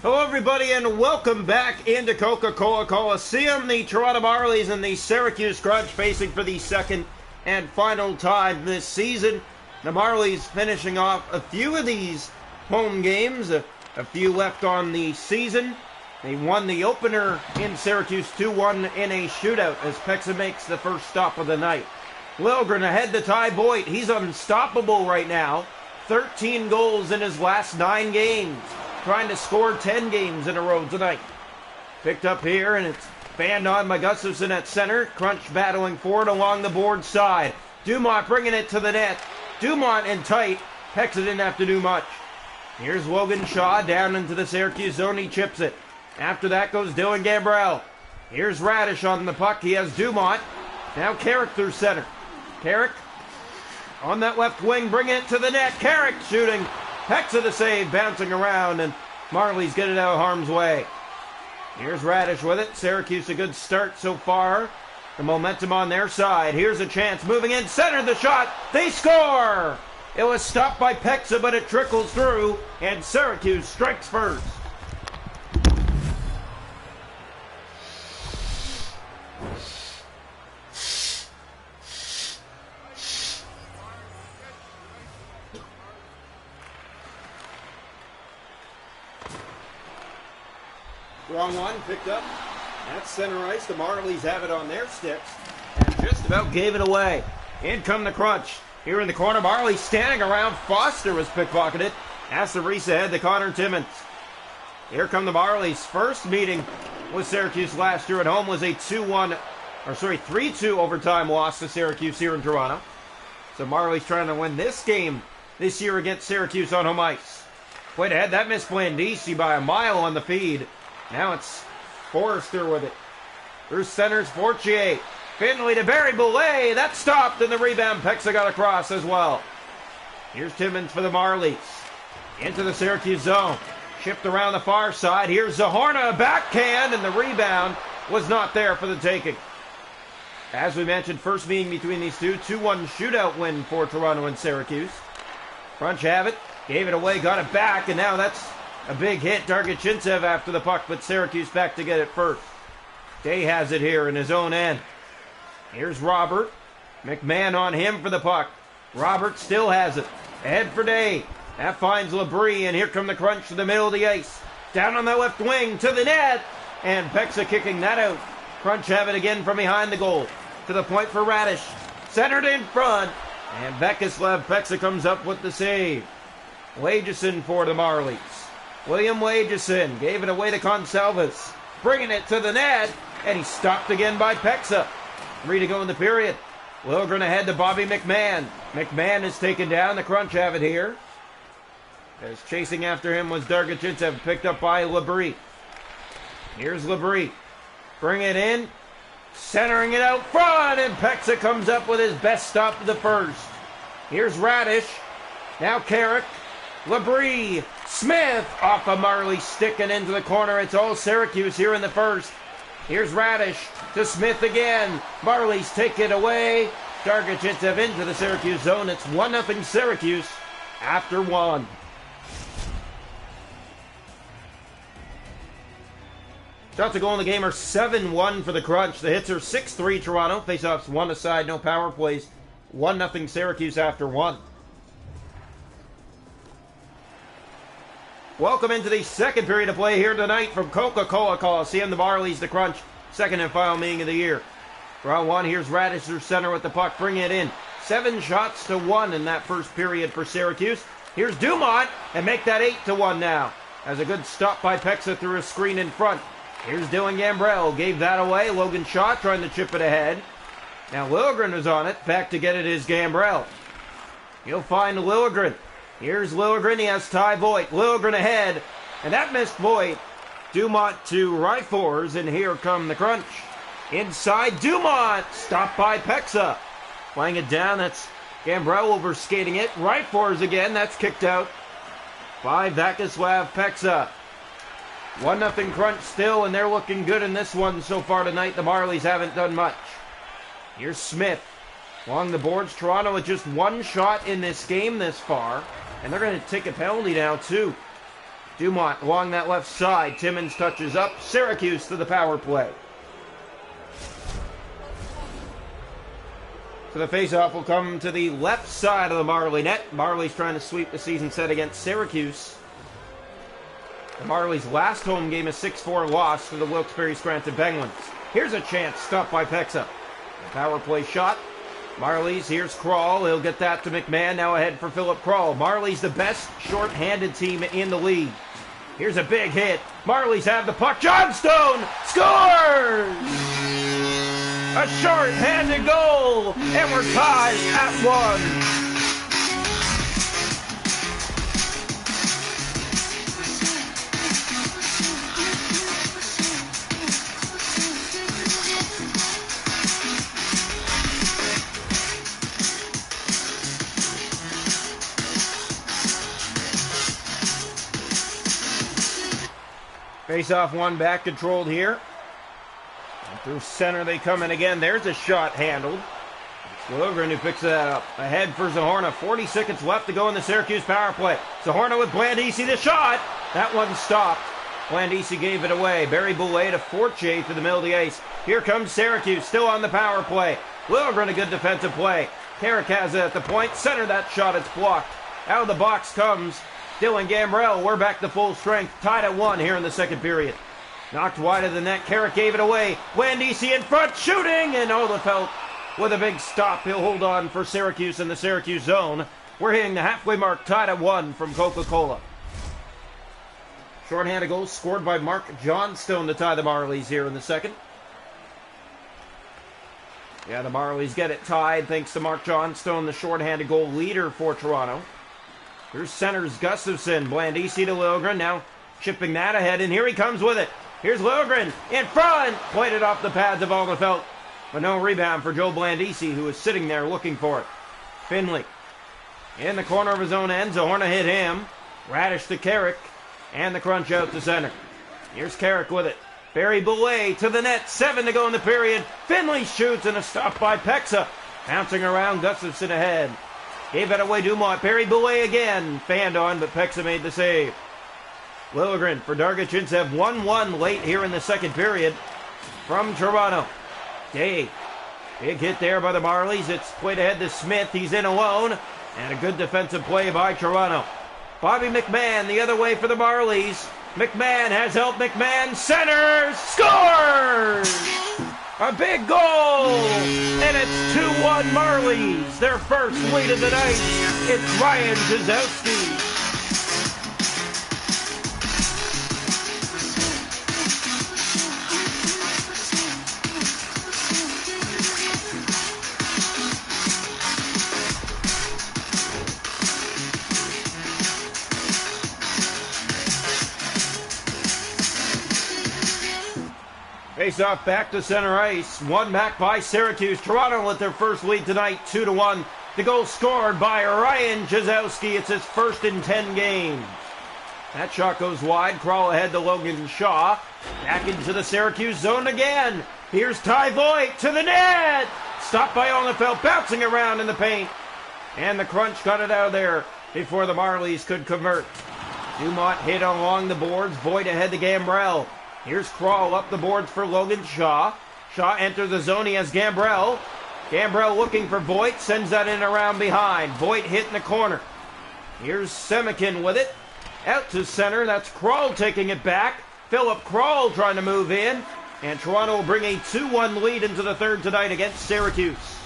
Hello everybody and welcome back into Coca-Cola Coliseum. The Toronto Marlies and the Syracuse Crunch facing for the second and final time this season. The Marlies finishing off a few of these home games, a few left on the season. They won the opener in Syracuse 2-1 in a shootout as Pexa makes the first stop of the night. Liljegren ahead to Ty Boyd. He's unstoppable right now. 13 goals in his last 9 games. Trying to score 10 games in a row tonight. Picked up here, and it's fanned on by Gustafsson at center. Crunch battling forward along the board side. Dumont bringing it to the net. Dumont in tight. Pexa didn't have to do much. Here's Logan Shaw down into the Syracuse zone. He chips it. After that goes Dylan Gambrell. Here's Radish on the puck. He has Dumont. Now Carrick through center. Carrick on that left wing, bringing it to the net. Carrick shooting. Pexa the save, bouncing around, and Marlies get it out of harm's way. Here's Radish with it. Syracuse a good start so far. The momentum on their side. Here's a chance. Moving in, center the shot. They score! It was stopped by Pexa, but it trickles through, and Syracuse strikes first. Wrong one, picked up. That's center ice. The Marlies have it on their sticks and just about gave it away. In come the Crunch. Here in the corner, Marlies standing around. Foster was pickpocketed. Has to race ahead to Connor Timmins. Here come the Marlies. First meeting with Syracuse last year at home was a 3-2 overtime loss to Syracuse here in Toronto. So Marlies trying to win this game this year against Syracuse on home ice. Played ahead. That missed Blandisi by a mile on the feed. Now it's Forrester with it. Through centers, Fortier. Finley to Barry Boulay. That stopped, and the rebound. Pexa got across as well. Here's Timmins for the Marlies. Into the Syracuse zone. Shipped around the far side. Here's Zahorna, backhand, and the rebound was not there for the taking. As we mentioned, first meeting between these two. 2-1 shootout win for Toronto and Syracuse. Crunch have it. Gave it away, got it back, and now that's a big hit. Dargachintsev after the puck, but Syracuse back to get it first. Day has it here in his own end. Here's Robert. McMahon on him for the puck. Robert still has it. Ahead for Day. That finds Labrie, and here come the Crunch to the middle of the ice. Down on the left wing to the net, and Pexa kicking that out. Crunch have it again from behind the goal. To the point for Radish. Centered in front, and Vekislav Pexa comes up with the save. Wageson for the Marlies. William Wageson gave it away to Consalvas, bringing it to the net, and he's stopped again by Pexa. 3 to go in the period. Liljegren ahead to Bobby McMahon. McMahon is taken down. The Crunch have it here. As chasing after him was Dargachintsev, picked up by Labrie. Here's Labrie. Bring it in. Centering it out front, and Pexa comes up with his best stop of the first. Here's Radish. Now Carrick. Labrie. Smith off of Marley, sticking into the corner. It's all Syracuse here in the first. Here's Radish to Smith again. Marlies take it away. Dargachintsev into the Syracuse zone. It's 1-0 Syracuse after 1. Shots to goal in the game are 7-1 for the Crunch. The hits are 6-3 Toronto. Faceoffs 1 aside, no power plays. 1-0 Syracuse after 1. Welcome into the second period of play here tonight from Coca-Cola Coliseum. The Marlies, the Crunch, second and final meeting of the year. Round 1, here's Radish through center with the puck, bring it in. 7 shots to 1 in that first period for Syracuse. Here's Dumont, and make that 8-1 now. As a good stop by Pexa through a screen in front. Here's Dylan Gambrell, gave that away. Logan Shaw trying to chip it ahead. Now Liljegren is on it, back to get it is Gambrell. He'll find Liljegren. Here's Liljegren, he has Ty Boyd. Liljegren ahead, and that missed Boyd. Dumont to Ryfors, and here come the Crunch. Inside, Dumont, stopped by Pexa. Playing it down, that's Gambrell overskating it. Ryfors again, that's kicked out by Vekislav Pexa. 1-0 Crunch still, and they're looking good in this one so far tonight. The Marlies haven't done much. Here's Smith. Along the boards, Toronto with just 1 shot in this game this far. And they're going to take a penalty now, too. Dumont along that left side. Timmins touches up. Syracuse to the power play. So the faceoff will come to the left side of the Marley net. Marlies trying to sweep the season set against Syracuse. The Marlies' last home game, a 6-4 loss to the Wilkes-Barre Scranton Penguins. Here's a chance, stopped by Pexa. The power play shot. Marlies, here's Krall. He'll get that to McMahon. Now ahead for Philip Krall. Marlies the best short-handed team in the league. Here's a big hit. Marlies have the puck. Johnstone scores! A short-handed goal, and we're tied at 1. Face-off one back controlled here. And through center they come in again. There's a shot handled. It's Liljegren who picks that up. Ahead for Zahorna. 40 seconds left to go in the Syracuse power play. Zahorna with Blandisi, the shot. That one stopped. Blandisi gave it away. Barry Boulay to Fortier through the middle of the ice. Here comes Syracuse, still on the power play. Liljegren a good defensive play. Carrick has it at the point. Center that shot, it's blocked. Out of the box comes Dylan Gambrell. We're back to full strength. Tied at 1 here in the second period. Knocked wide of the net. Carrick gave it away. Blandisi in front, shooting, and Ohlefelt with a big stop. He'll hold on for Syracuse in the Syracuse zone. We're hitting the halfway mark, tied at 1 from Coca-Cola. Shorthanded goal scored by Mark Johnstone to tie the Marlies here in the second. Yeah, the Marlies get it tied thanks to Mark Johnstone, the shorthanded goal leader for Toronto. Here's centers Gustafsson. Blandisi to Liljegren. Now chipping that ahead, and here he comes with it. Here's Liljegren in front. Pointed off the pads of Ohlefelt. But no rebound for Joe Blandisi, who is sitting there looking for it. Finley in the corner of his own end. Zahorna hit him. Radish to Carrick. And the crunch out to center. Here's Carrick with it. Barry Boulay to the net. 7 to go in the period. Finley shoots, and a stop by Pexa. Bouncing around, Gustafsson ahead. Gave it away, Dumont. Barry Boulay again. Fanned on, but Pexa made the save. Liljegren for Dargachins have 1-1 late here in the second period from Toronto. Day. Big hit there by the Marlies. It's played ahead to Smith. He's in alone. And a good defensive play by Toronto. Bobby McMahon the other way for the Marlies. McMahon has help. McMahon centers. Scores! A big goal! And it's 2-1 Marlies. Their first lead of the night. It's Ryan Jazowski. Face-off back to center ice. One back by Syracuse. Toronto with their first lead tonight, 2-1. The goal scored by Ryan Jazowski. It's his first in 10 games. That shot goes wide. Crawl ahead to Logan Shaw. Back into the Syracuse zone again. Here's Ty Voigt to the net. Stopped by Ohlefelt, bouncing around in the paint. And the crunch got it out of there before the Marlies could convert. Dumont hit along the boards. Voigt ahead to Gambrell. Here's Krall up the boards for Logan Shaw. Shaw enters the zone. He has Gambrell. Gambrell looking for Voigt. Sends that in around behind. Voigt hit in the corner. Here's Semikin with it. Out to center. That's Krall taking it back. Philip Krall trying to move in. And Toronto will bring a 2-1 lead into the third tonight against Syracuse.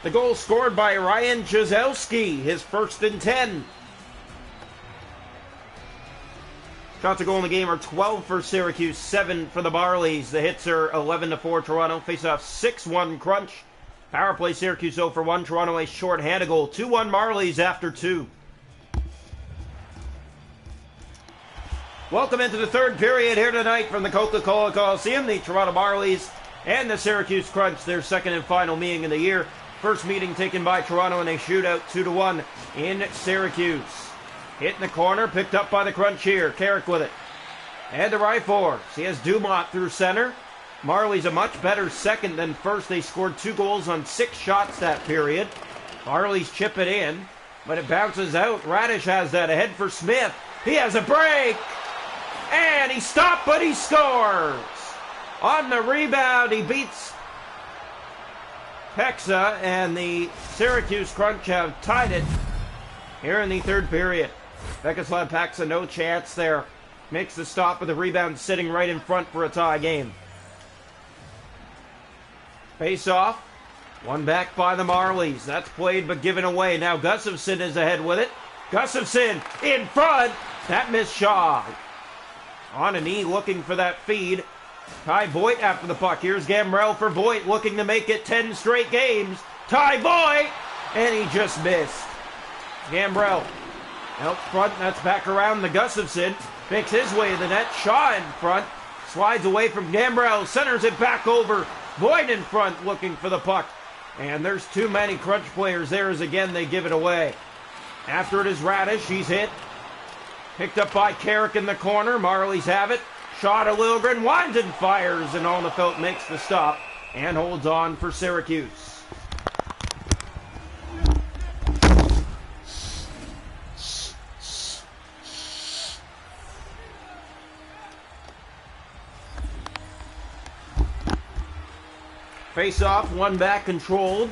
The goal scored by Ryan Jazowski. His first in 10. Shots to goal in the game are 12 for Syracuse, 7 for the Marlies. The hits are 11-4 Toronto. Face-off 6-1 crunch. Power play Syracuse 0 for 1. Toronto a short-handed goal. 2-1 Marlies after 2. Welcome into the third period here tonight from the Coca-Cola Coliseum. The Toronto Marlies and the Syracuse Crunch, their second and final meeting of the year. First meeting taken by Toronto in a shootout 2-1 in Syracuse. Hit in the corner, picked up by the Crunch here. Carrick with it. And the right force. He has Dumont through center. Marlies a much better second than first. They scored 2 goals on 6 shots that period. Marlies chip it in. but it bounces out. Radish has that ahead for Smith. He has a break, and he stopped, but he scores. On the rebound, he beats Pexa, and the Syracuse Crunch have tied it here in the third period. Vekoslav Pexa, no chance there. Makes the stop with the rebound sitting right in front for a tie game. Face off. One back by the Marlies. That's played but given away. Now Gustafson is ahead with it. Gustafson in front. That missed Shaw. On a knee looking for that feed. Ty Voigt after the puck. Here's Gambrell for Voigt looking to make it 10 straight games. Ty Voigt! And he just missed. Gambrell out front. That's back around the Gustafson. Makes his way to the net. Shaw in front. Slides away from Gambrell. Centers it back over. Voigt in front looking for the puck. And there's too many Crunch players there as again they give it away. After it is Radish. He's hit. Picked up by Carrick in the corner. Marlies have it. Shaw to Liljegren. Winds and fires. And Alnefelt makes the stop. And holds on for Syracuse. Face off, one back controlled.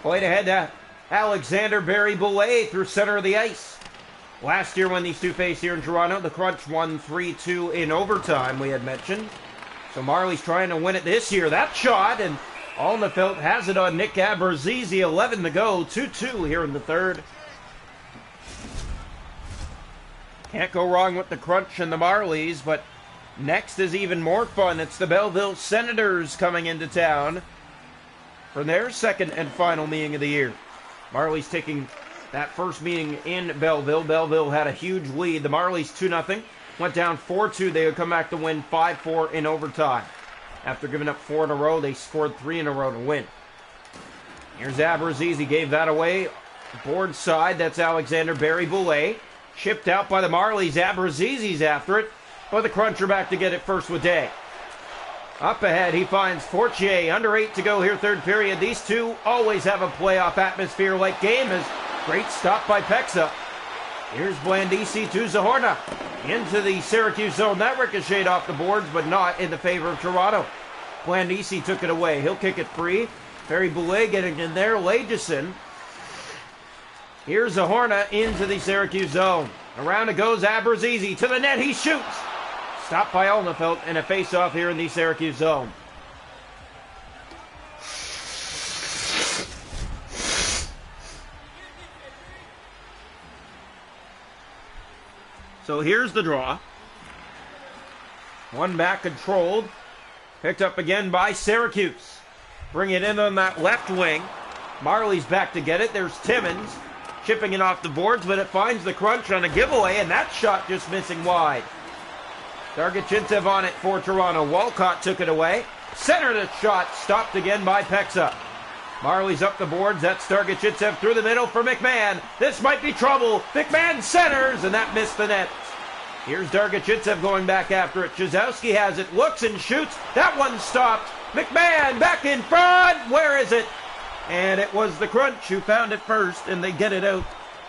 Played ahead to Alexander Barry-Boulet through center of the ice. Last year when these two faced here in Toronto, the Crunch won 3-2 in overtime, we had mentioned. So Marley's trying to win it this year. That shot, and Alnefelt has it on Nick Abruzzese. 11 to go, 2-2 here in the third. Can't go wrong with the Crunch and the Marlies, but next is even more fun. It's the Belleville Senators coming into town for their second and final meeting of the year. Marlies taking that first meeting in Belleville. Belleville had a huge lead. The Marlies 2-0. Went down 4-2. They would come back to win 5-4 in overtime. After giving up 4 in a row, they scored 3 in a row to win. Here's Abruzzese. Gave that away. Board side. That's Alexander Barry-Boulet. Chipped out by the Marlies. Abruzzese's after it. But the Crunch are back to get it first with Day. Up ahead, he finds Fortier. Under 8 to go here, third period. These two always have a playoff atmosphere like game. Is great stop by Pexa. Here's Blandisi to Zahorna. Into the Syracuse zone. That ricocheted off the boards, but not in the favor of Toronto. Blandisi took it away. He'll kick it free. Barry-Boulet getting in there. Lageson. Here's Zahorna into the Syracuse zone. Around it goes Abruzzese. To the net, he shoots. Stopped by Alnefelt and a face-off here in the Syracuse zone. So here's the draw. One back controlled. Picked up again by Syracuse. Bring it in on that left wing. Marley's back to get it. There's Timmins. Chipping it off the boards, but it finds the Crunch on a giveaway, and that shot just missing wide. Dargachintsev on it for Toronto. Walcott took it away. Center the shot, stopped again by Pexa. Marley's up the boards. That's Dargachintsev through the middle for McMahon. This might be trouble. McMahon centers, and that missed the net. Here's Dargachintsev going back after it. Chizowski has it, looks and shoots. That one stopped. McMahon back in front. Where is it? And it was the Crunch who found it first, and they get it out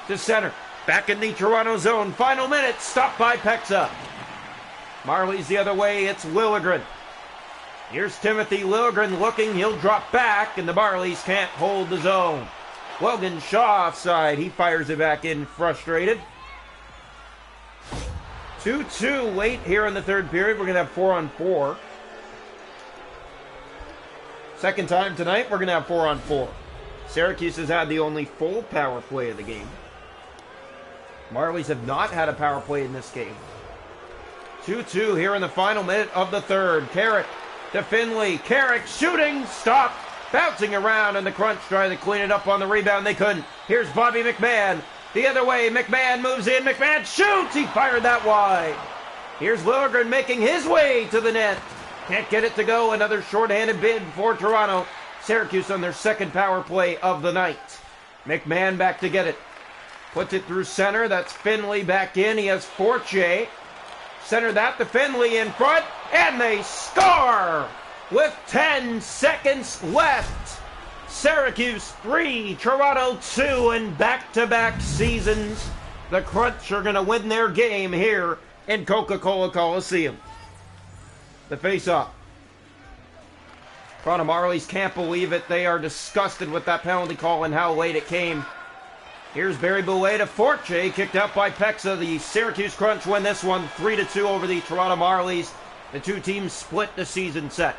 to center. Back in the Toronto zone. Final minute, stopped by Pexa. Marley's the other way, it's Liljegren. Here's Timothy Liljegren looking, he'll drop back, and the Marlies can't hold the zone. Logan Shaw offside, he fires it back in frustrated. 2-2 late here in the third period. We're going to have 4-on-4. Second time tonight, we're going to have 4-on-4. Syracuse has had the only full power play of the game. Marlies have not had a power play in this game. 2-2 here in the final minute of the third. Carrick to Finley. Carrick shooting, stopped, bouncing around, and the Crunch trying to clean it up on the rebound. They couldn't. Here's Bobby McMahon. The other way, McMahon moves in. McMahon shoots. He fired that wide. Here's Liljegren making his way to the net. Can't get it to go. Another shorthanded bid for Toronto. Syracuse on their second power play of the night. McMahon back to get it. Puts it through center. That's Finley back in. He has Fortier. Center that to Finley in front. And they score with 10 seconds left. Syracuse 3, Toronto 2 in back-to-back seasons. The Crunch are going to win their game here in Coca-Cola Coliseum. The face-off. Toronto Marlies can't believe it. They are disgusted with that penalty call and how late it came. Here's Barry Boulet to Forte, kicked out by Pexa. The Syracuse Crunch win this one 3-2 over the Toronto Marlies. The two teams split the season set.